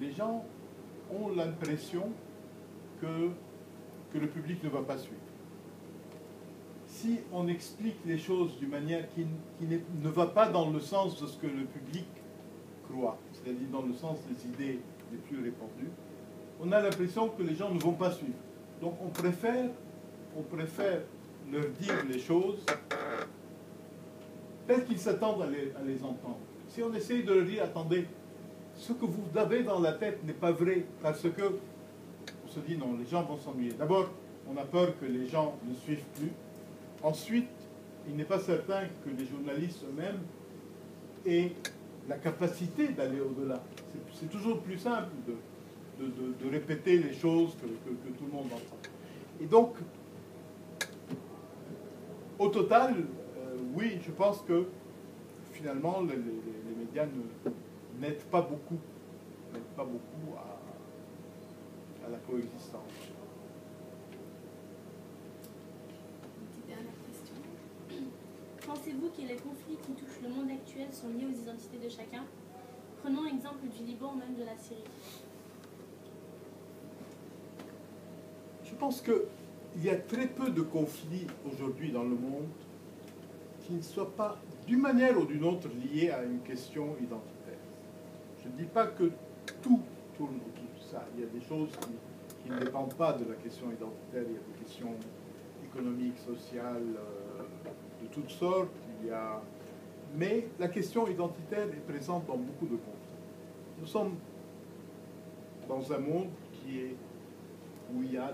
les gens ont l'impression que le public ne va pas suivre. Si on explique les choses d'une manière qui ne va pas dans le sens de ce que le public croit, c'est-à-dire dans le sens des idées les plus répandues, on a l'impression que les gens ne vont pas suivre. Donc on préfère leur dire les choses telles qu'ils s'attendent à les entendre. Si on essaye de leur dire, attendez, ce que vous avez dans la tête n'est pas vrai, parce que on se dit non, les gens vont s'ennuyer. D'abord, on a peur que les gens ne suivent plus. Ensuite, il n'est pas certain que les journalistes eux-mêmes aient la capacité d'aller au-delà. C'est toujours plus simple de répéter les choses que tout le monde entend. Et donc, au total, oui, je pense que finalement, les médias n'aident pas beaucoup à la coexistence. Une dernière question. Pensez-vous que les conflits qui touchent le monde actuel sont liés aux identités de chacun? Prenons l'exemple du Liban ou même de la Syrie. Je pense qu'il y a très peu de conflits aujourd'hui dans le monde qui ne soient pas, d'une manière ou d'une autre, liés à une question identitaire. Je ne dis pas que tout tourne autour de ça. Il y a des choses qui ne dépendent pas de la question identitaire. Il y a des questions économiques, sociales, de toutes sortes. Mais la question identitaire est présente dans beaucoup de conflits. Nous sommes dans un monde où il y a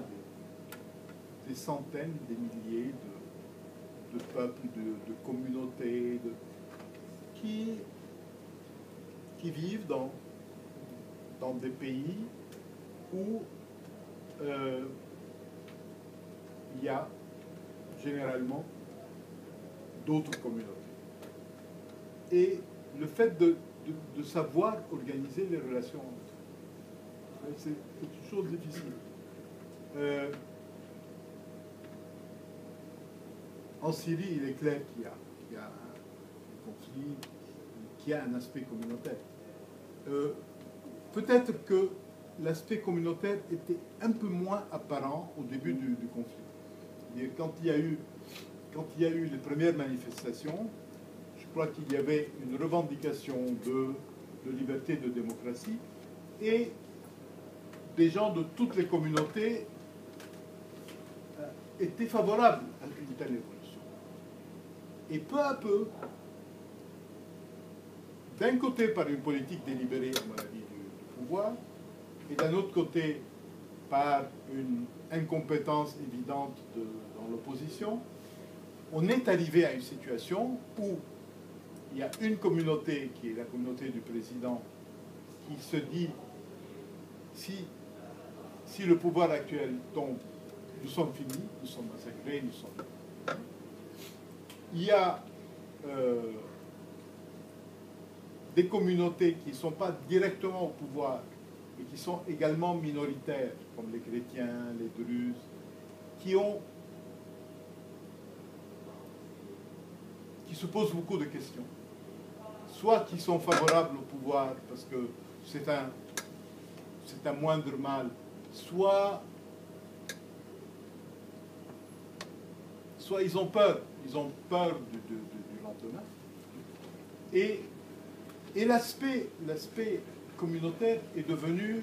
des centaines, des milliers de peuples, de communautés, qui vivent dans des pays où il y a généralement d'autres communautés. Et le fait de savoir organiser les relations entre eux, c'est une chose difficile. En Syrie, il est clair qu'il y a un conflit qui a un aspect communautaire. Peut-être que l'aspect communautaire était un peu moins apparent au début du conflit. Et quand il y a eu les premières manifestations, je crois qu'il y avait une revendication de liberté et de démocratie, et des gens de toutes les communautés étaient favorables à une telle évolution. Et peu à peu, d'un côté par une politique délibérée, à mon avis, du pouvoir, et d'un autre côté par une incompétence évidente dans l'opposition, on est arrivé à une situation où il y a une communauté, qui est la communauté du président, qui se dit, si le pouvoir actuel tombe, nous sommes finis, nous sommes massacrés, nous sommes... Il y a des communautés qui ne sont pas directement au pouvoir, et qui sont également minoritaires, comme les chrétiens, les druzes, qui se posent beaucoup de questions. Soit qui sont favorables au pouvoir parce que c'est un moindre mal, soit ils ont peur du lendemain. Et l'aspect communautaire est devenu,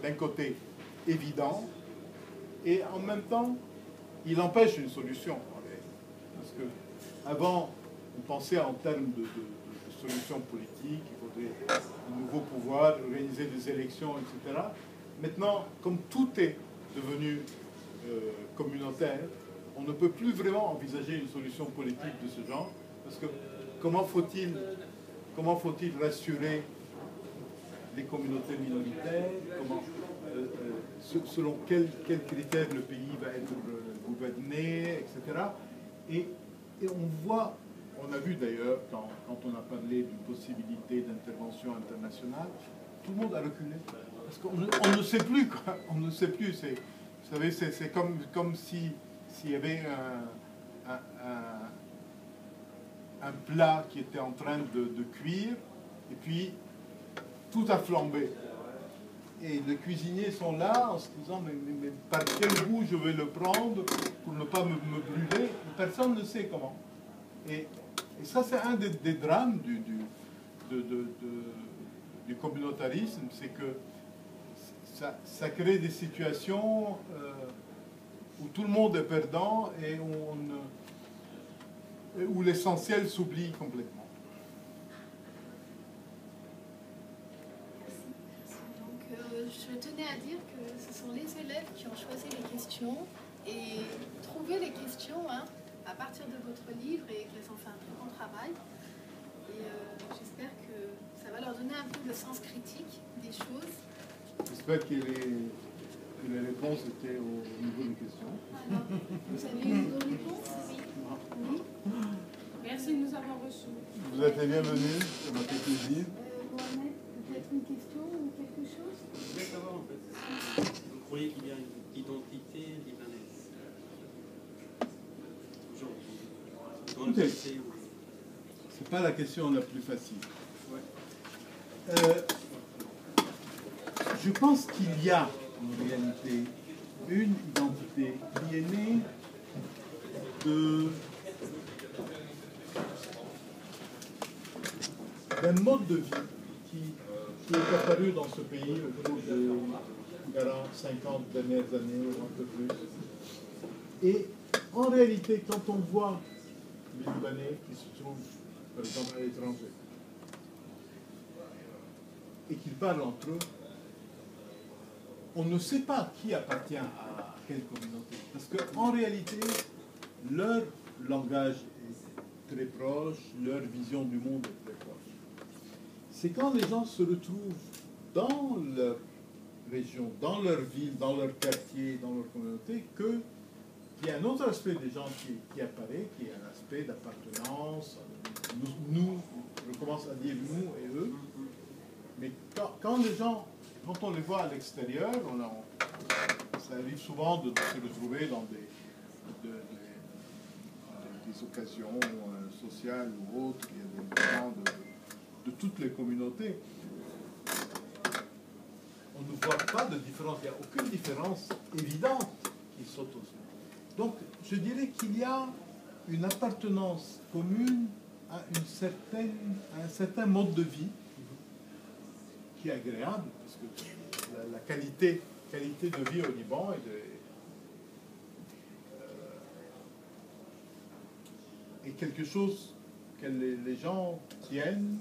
d'un côté, évident, et en même temps, il empêche une solution. Parce que avant, on pensait en termes de solutions politiques, il faudrait un nouveau pouvoir, organiser des élections, etc. Maintenant, comme tout est devenu communautaire, on ne peut plus vraiment envisager une solution politique de ce genre, parce que comment faut-il rassurer les communautés minoritaires, selon quels critères le pays va être gouverné, etc. Et on a vu d'ailleurs, quand on a parlé d'une possibilité d'intervention internationale, tout le monde a reculé. Parce qu'on ne sait plus, quoi. On ne sait plus. Vous savez, c'est comme s'il y avait un plat qui était en train de cuire, et puis tout a flambé. Et les cuisiniers sont là en se disant mais par quel bout je vais le prendre pour ne pas me brûler. Et personne ne sait comment. Et ça, c'est un des drames du communautarisme, c'est que ça crée des situations où tout le monde est perdant et où l'essentiel s'oublie complètement. Je tenais à dire que ce sont les élèves qui ont choisi les questions et trouvé les questions à partir de votre livre et qu'elles ont fait un très bon travail. Et j'espère que ça va leur donner un peu le sens critique des choses. J'espère que les réponses étaient au niveau des questions. Alors, vous avez eu vos réponses? Oui. Merci de nous avoir reçus. Vous êtes les bienvenus, ça m'a fait plaisir. Mohamed, peut-être une question ou quelque chose? Je voulais savoir en fait, vous croyez qu'il y a une identité libanaise aujourd'hui dans le Écoutez, passé ou... c'est pas la question la plus facile. Ouais. Je pense qu'il y a en réalité une identité qui est née d'un mode de vie qui est apparu dans ce pays au cours des 40, 50 dernières années ou un peu plus. Et en réalité, quand on voit les Libanais qui se trouvent, par exemple, à l'étranger, et qu'ils parlent entre eux, on ne sait pas qui appartient à quelle communauté. Parce qu'en réalité, leur langage est très proche, leur vision du monde est très proche. C'est quand les gens se retrouvent dans leur région, dans leur ville, dans leur quartier, dans leur communauté, qu'il y a un autre aspect des gens qui apparaît, qui est un aspect d'appartenance. Nous, je commence à dire nous et eux. Mais quand les gens, quand on les voit à l'extérieur, ça arrive souvent de se retrouver dans des occasions sociales ou autres, il y a des gens de toutes les communautés. On ne voit pas de différence, il n'y a aucune différence évidente qui saute aux yeux. Donc, je dirais qu'il y a une appartenance commune à un certain mode de vie qui est agréable, parce que la qualité de vie au Liban est quelque chose que les gens tiennent,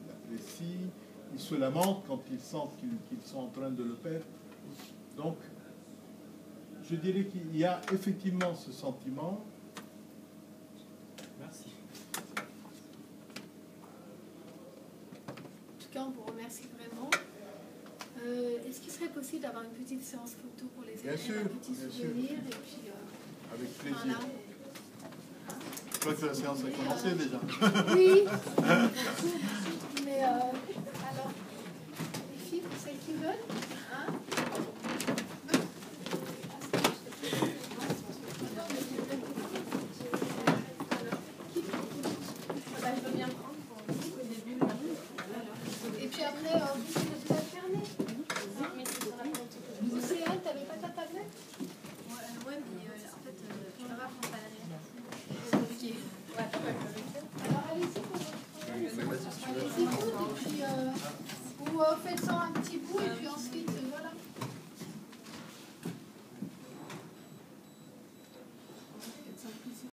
ils apprécient, ils se lamentent quand ils sentent qu'ils sont en train de le perdre. Donc, je dirais qu'il y a effectivement ce sentiment. Merci. En tout cas, on vous remercie vraiment. Est-ce qu'il serait possible d'avoir une petite séance photo pour les élèves, Bien sûr, un petit bien souvenir sûr. et puis Avec plaisir. voilà. Je crois que la séance a commencé déjà. Oui. Mais alors, les filles, pour celles qui veulent, hein? Voilà, je veux bien prendre pour au début. Et puis après, vous pouvez tout alterner. Mais ce sera pour tout. Océane, t'avais pas ta tablette? Ouais, mais en fait, tu vas voir quand ça l'arrière. Ok. Alors allez-y pour votre allez-y, et puis vous faites ça un petit